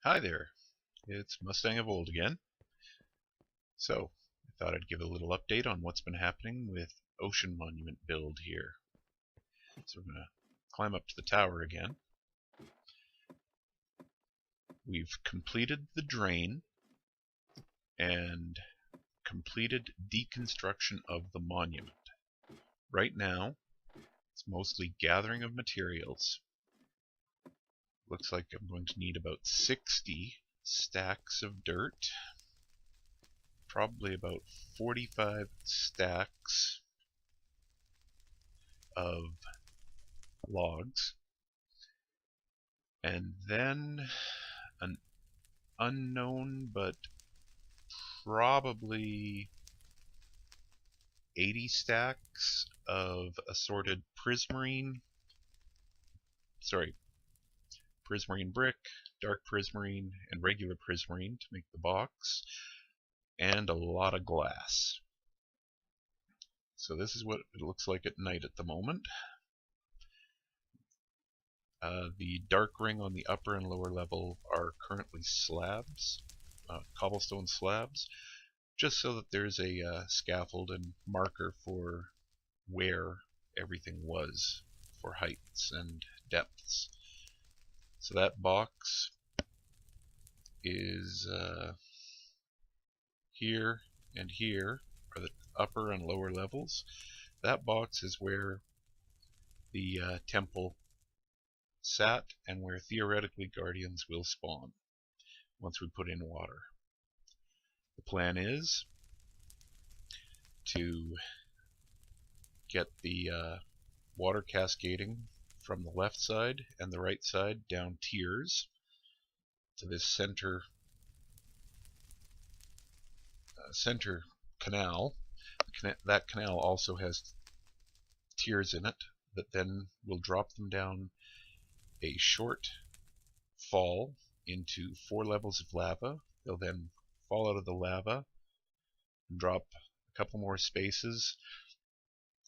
Hi there, it's Mustangofold again. So, I thought I'd give a little update on what's been happening with Ocean Monument build here. So we're going to climb up to the tower again. We've completed the drain and completed deconstruction of the monument. Right now, it's mostly gathering of materials. Looks like I'm going to need about 60 stacks of dirt. Probably about 45 stacks of logs, and then an unknown but probably 80 stacks of assorted prismarine brick, dark prismarine, and regular prismarine to make the box, and a lot of glass. So this is what it looks like at night at the moment. The dark ring on the upper and lower level are currently slabs, cobblestone slabs, just so that there's a scaffold and marker for where everything was for heights and depths. So that box is here and here are the upper and lower levels. That box is where the temple sat and where theoretically guardians will spawn once we put in water. The plan is to get the water cascading from the left side and the right side down tiers to this center canal. That canal also has tiers in it that then will drop them down a short fall into 4 levels of lava. They'll then fall out of the lava and drop a couple more spaces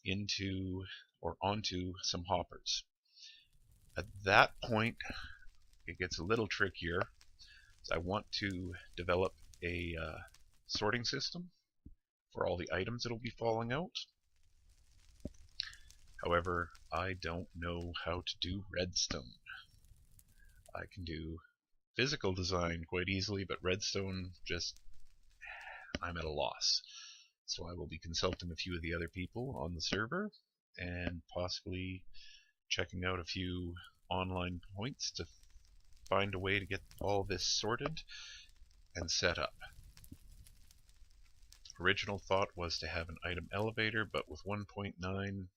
into or onto some hoppers. At that point, it gets a little trickier. So I want to develop a sorting system for all the items that will be falling out. However, I don't know how to do redstone. I can do physical design quite easily, but redstone, I'm at a loss. So I will be consulting a few of the other people on the server and possibly checking out a few online points to find a way to get all this sorted and set up. Original thought was to have an item elevator, but with 1.9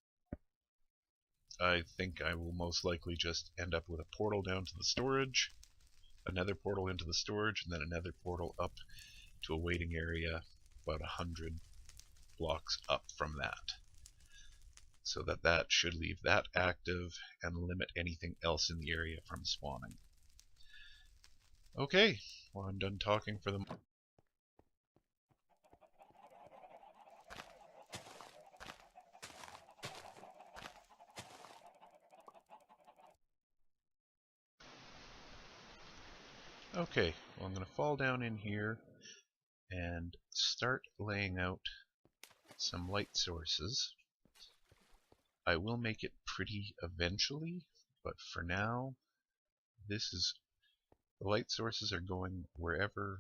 I think I will most likely just end up with a portal down to the storage, another portal into the storage, and then another portal up to a waiting area about 100 blocks up from that. So that should leave that active and limit anything else in the area from spawning. Okay, well, I'm done talking for the moment. Okay, well, I'm going to fall down in here and start laying out some light sources. I will make it pretty eventually, but for now, the light sources are going wherever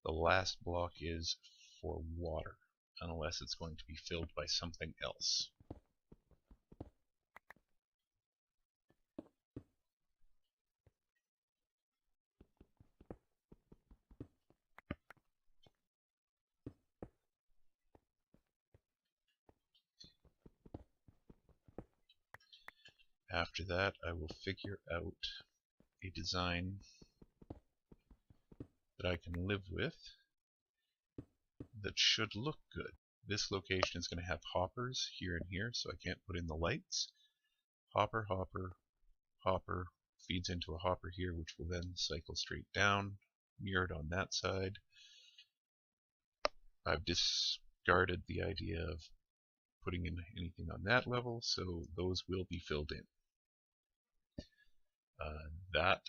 the last block is for water, unless it's going to be filled by something else. After that, I will figure out a design that I can live with that should look good. This location is going to have hoppers here and here, so I can't put in the lights. Hopper, hopper, hopper feeds into a hopper here, which will then cycle straight down, mirrored on that side. I've discarded the idea of putting in anything on that level, so those will be filled in. That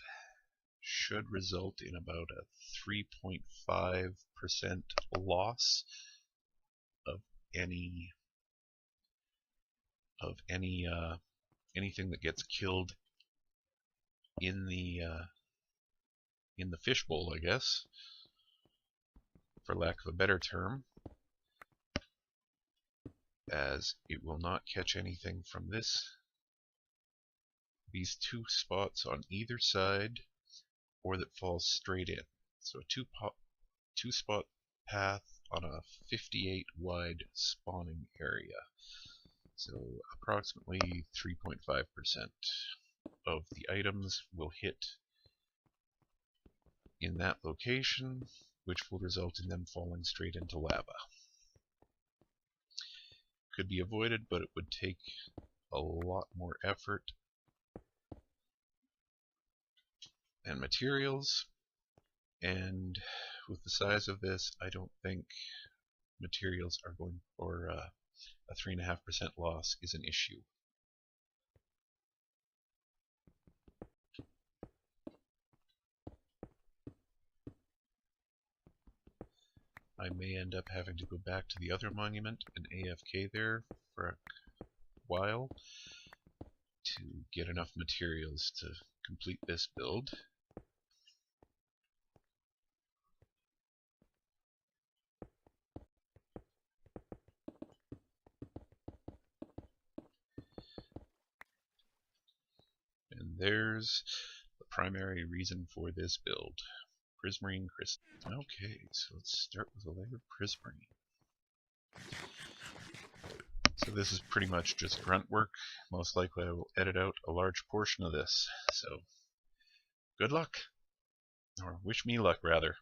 should result in about a 3.5% loss of any anything that gets killed in the fishbowl, I guess, for lack of a better term, as it will not catch anything from these two spots on either side, or that falls straight in. So a two spot path on a 58 wide spawning area. So approximately 3.5% of the items will hit in that location, which will result in them falling straight into lava. Could be avoided, but it would take a lot more effort and materials, and with the size of this, I don't think materials are going, or a 3.5% loss is an issue. I may end up having to go back to the other monument and AFK there for a while to get enough materials to complete this build. And there's the primary reason for this build. Prismarine crystal. Okay, so let's start with a layer of prismarine. So this is pretty much just grunt work. Most likely I will edit out a large portion of this. So good luck. Or wish me luck, rather.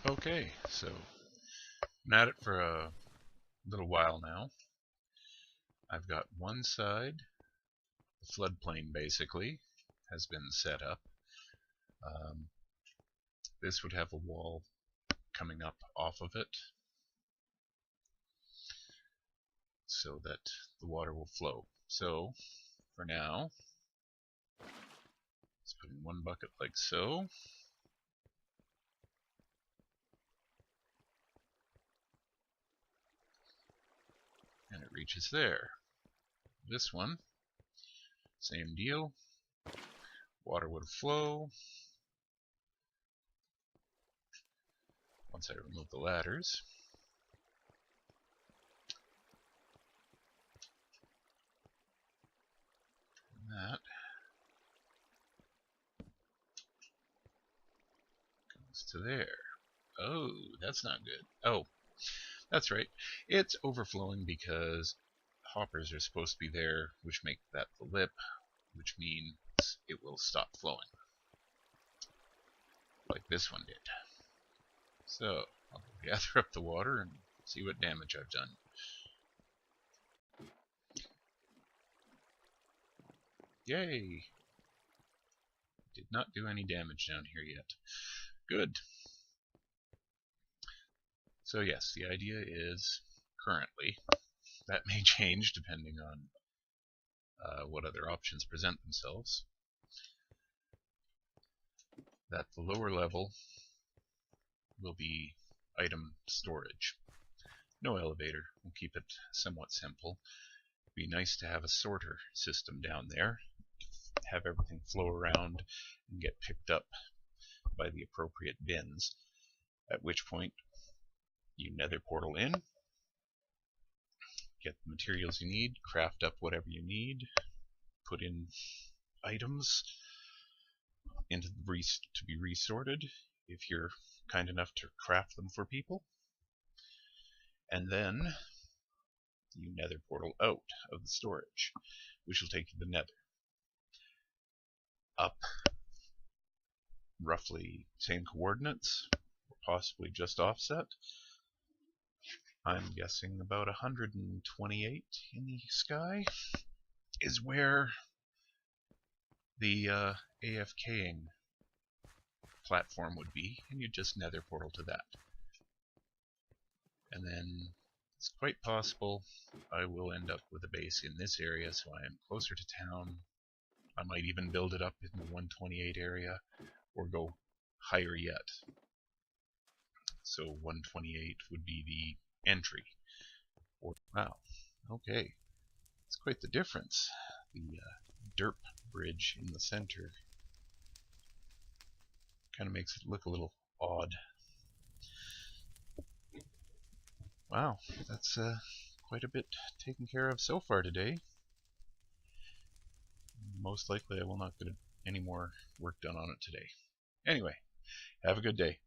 Okay, so I'm at it for a little while now. I've got one side, the floodplain basically, has been set up. This would have a wall coming up off of it so that the water will flow. So, for now, let's put in one bucket like so. And it reaches there. This one, same deal. Water would flow. Once I remove the ladders. And that goes to there. Oh, that's not good. Oh, that's right. It's overflowing because hoppers are supposed to be there, which make that the lip, which means it will stop flowing. Like this one did. So, I'll gather up the water and see what damage I've done. Yay! Did not do any damage down here yet. Good. So yes, the idea is, currently, that may change depending on what other options present themselves. that the lower level will be item storage. No elevator. We'll keep it somewhat simple. It'd be nice to have a sorter system down there, have everything flow around and get picked up by the appropriate bins, at which point you nether portal in, get the materials you need, craft up whatever you need, put in items into to be resorted if you're kind enough to craft them for people, and then you nether portal out of the storage, which will take you to the nether. Up roughly same coordinates, or possibly just offset. I'm guessing about 128 in the sky is where the AFKing platform would be, and you just nether portal to that. And then it's quite possible I will end up with a base in this area, so I am closer to town. I might even build it up in the 128 area, or go higher yet. So 128 would be the entry. Wow, okay, it's quite the difference. The derp bridge in the center kind of makes it look a little odd. Wow, that's quite a bit taken care of so far today. Most likely I will not get any more work done on it today. Anyway, have a good day.